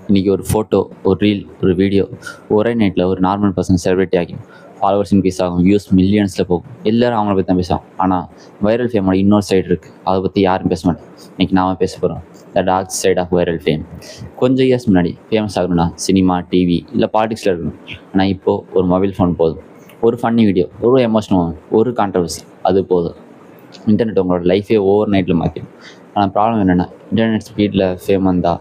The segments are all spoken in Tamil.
இன்றைக்கி ஒரு ஃபோட்டோ, ஒரு ரீல், ஒரு வீடியோ ஒரே நைட்டில் ஒரு நார்மல் பர்சன் செலிபிரிட்டி ஆகும். ஃபாலோவர்ஸ் இன்க்ரீஸ் ஆகும், வியூஸ் மில்லியன்ஸில் போகும். எல்லோரும் அவங்கள பற்றி தான் பேசுவாங்க. ஆனால் வைரல் ஃபேமோட இன்னொரு சைடு இருக்குது. அதை பற்றி யாரும் பேச மாட்டேன். இன்றைக்கி நாம் பேச போகிறோம் the dark side of viral fame. கொஞ்சம் இயர்ஸ் முன்னாடி ஃபேமஸ் ஆகணும்னா சினிமா, டிவி இல்லை பாலிடிக்ஸில் இருக்கணும். ஆனால் இப்போது ஒரு மொபைல் ஃபோன் போதும், ஒரு ஃபன்னி வீடியோ, ஒரு எமோஷனல், ஒரு கான்ட்ரவர்சி, அது போதும். இன்டர்நெட் உங்களோட லைஃபே ஓவர் நைட்டில் மாற்றிடும். ஆனால் ப்ராப்ளம் என்னென்னா, இன்டர்நெட் ஸ்பீடில் ஃபேம் வந்தால்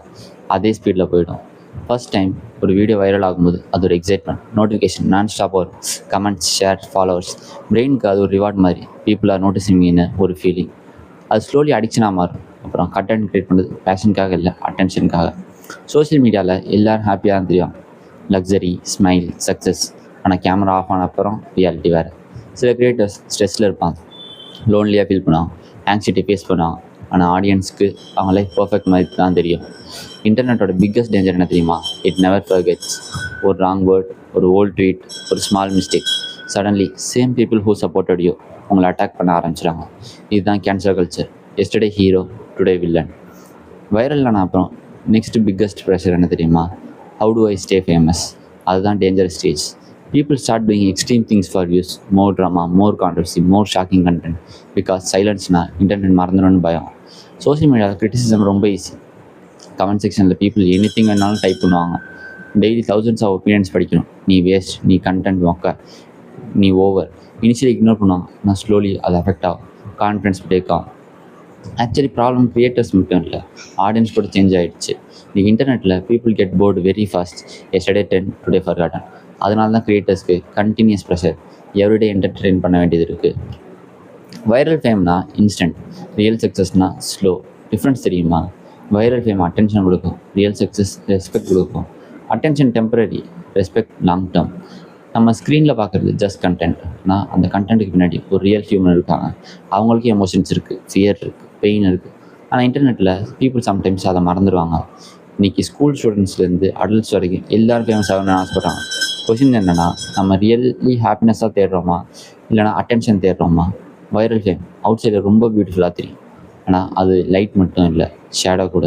அதே ஸ்பீடில் போயிடும். ஃபர்ஸ்ட் டைம் ஒரு வீடியோ வைரல் ஆகும்போது அது ஒரு எக்ஸைட்மெண்ட், நோட்டிஃபிகேஷன், நான் ஸ்டாப் வரும், கமெண்ட்ஸ், ஷேர், ஃபாலோவர்ஸ். பிரெயினுக்கு அது ஒரு ரிவார்ட் மாதிரி. பீப்புள் ஆர் நோட்டிஸிங்னு ஒரு ஃபீலிங். அது ஸ்லோலி அடிக்ஷனாக மாறும். அப்புறம் கண்டென்ட் க்ரியேட் பண்ணுறது பேஷனுக்காக இல்லை, அட்டென்ஷனுக்காக. சோஷியல் மீடியாவில் எல்லோரும் ஹாப்பியாக தான் தெரியும், லக்ஸரி, ஸ்மைல், சக்ஸஸ். ஆனால் கேமரா ஆஃப் ஆன அப்புறம் ரியாலிட்டி வேறு. சில கிரியேட்டர்ஸ் ஸ்ட்ரெஸ்ஸில் இருப்பாங்க, லோன்லியாக ஃபீல் பண்ணுவாங்க, ஆங்ஸைட்டி ஃபேஸ் பண்ணுவாங்க. ஆனால் ஆடியன்ஸ்க்கு அவங்க லைஃப் பர்ஃபெக்ட் மாதிரி தான் தெரியும். இன்டர்நெட்டோட பிக்கஸ்ட் டேஞ்சர் என்ன தெரியுமா? It never forgets. ஒரு ராங் வேர்ட், ஒரு ஓல்ட் ட்வீட், ஒரு small mistake, suddenly same people who supported you உங்களை அட்டாக் பண்ண ஆரம்பிச்சிடுறாங்க. இதுதான் cancel culture. Yesterday hero, today villain. வைரலான அப்புறம் நெக்ஸ்ட் பிக்கஸ்ட் ப்ரெஷர் என்ன தெரியுமா? How do I stay famous. அதுதான் dangerous stage. People start doing extreme things for views, more drama, more controversy, more shocking content. Because silence-na internet மறந்துடும்னு பயம். சோஷியல் மீடியாவில் கிரிட்டிசிசம் ரொம்ப ஈஸி. கமெண்ட் செக்ஷனில் பீப்புள் எனிதிங் வேணாலும் டைப் பண்ணுவாங்க. டெய்லி தௌசண்ட்ஸ் ஆஃப் ஒப்பீனியன்ஸ் படிக்கணும். நீ வேஸ்ட், நீ கண்டென்ட் மொக்க, நீ ஓவர். இனிஷியலி இக்னோர் பண்ணுவாங்க. நான் ஸ்லோலி அது அஃபெக்ட் ஆகும், கான்ஃபிடன்ஸ் பிரேக் ஆகும். ஆக்சுவலி ப்ராப்ளம் கிரியேட்டர்ஸ் மட்டும் இல்லை, ஆடியன்ஸ் கூட சேஞ்ச் ஆகிடுச்சு. இந்த இன்டர்நெட்டில் people get bored very fast. Yesterday 10, today forgotten. அதனால தான் க்ரியேட்டர்ஸ்க்கு கண்டினியூஸ் ப்ரெஷர், எவ்ரிடே என்டர்டெயின் பண்ண வேண்டியது இருக்குது. வைரல் ஃபேம்னா இன்ஸ்டன்ட், ரியல் சக்ஸஸ்னால் ஸ்லோ. டிஃப்ரென்ஸ் தெரியுமா? வைரல் ஃபேம் அட்டென்ஷன் கொடுக்கும், ரியல் சக்ஸஸ் ரெஸ்பெக்ட் கொடுக்கும். Attention temporary, respect long term. நம்ம ஸ்க்ரீனில் பார்க்குறது ஜஸ்ட் கண்டென்ட். ஆனால் அந்த கண்டென்ட்டுக்கு பின்னாடி ஒரு ரியல் ஹியூமன் இருக்காங்க. அவங்களுக்கு எமோஷன்ஸ் இருக்குது, ஃபியர் இருக்குது, பெயின் இருக்குது. ஆனால் இன்டர்நெட்டில் பீப்புள் சம்டைம்ஸ் அதை மறந்துடுவாங்க. இன்றைக்கி ஸ்கூல் ஸ்டூடெண்ட்ஸ்லேருந்து அடல்ட்ஸ் வரைக்கும் எல்லோரும் ஃபேமஸ் ஆகணும்னு ஆசைப்படுறாங்க. கொஷின் என்னென்னா, நம்ம ரியலி ஹாப்பினஸ்ஸாக தேடுறோமா இல்லைனா அட்டென்ஷன் தேடுறோமா? வைரல் ஃபேம் அவுட் சைடில் ரொம்ப பியூட்டிஃபுல்லாக தெரியும், ஆனால் அது லைட் மட்டும் இல்லை, ஷேடோ கூட.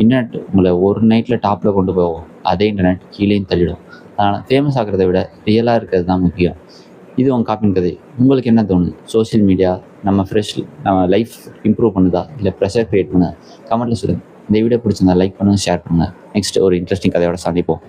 இன்டர்நெட் உங்களை ஒரு நைட்டில் டாப்பில் கொண்டு போகும், அதே இன்டர்நெட் கீழேயும் தள்ளிடும். அதனால் ஃபேமஸ் ஆகிறத விட ரியலாக இருக்கிறது தான் முக்கியம். இது உங்கள் காப்பின் கதை. உங்களுக்கு என்ன தோணுது? சோஷியல் மீடியா நம்ம லைஃப் இம்ப்ரூவ் பண்ணுதா இல்லை ப்ரெஷர் க்ரியேட் பண்ணுதா? கமெண்ட்டில் சொல்லுங்கள். இந்த வீடியோ பிடிச்சிருந்தா லைக் பண்ணுங்கள், ஷேர் பண்ணுங்கள். நெக்ஸ்ட் ஒரு இன்ட்ரெஸ்டிங் கதையோட சந்திப்போம்.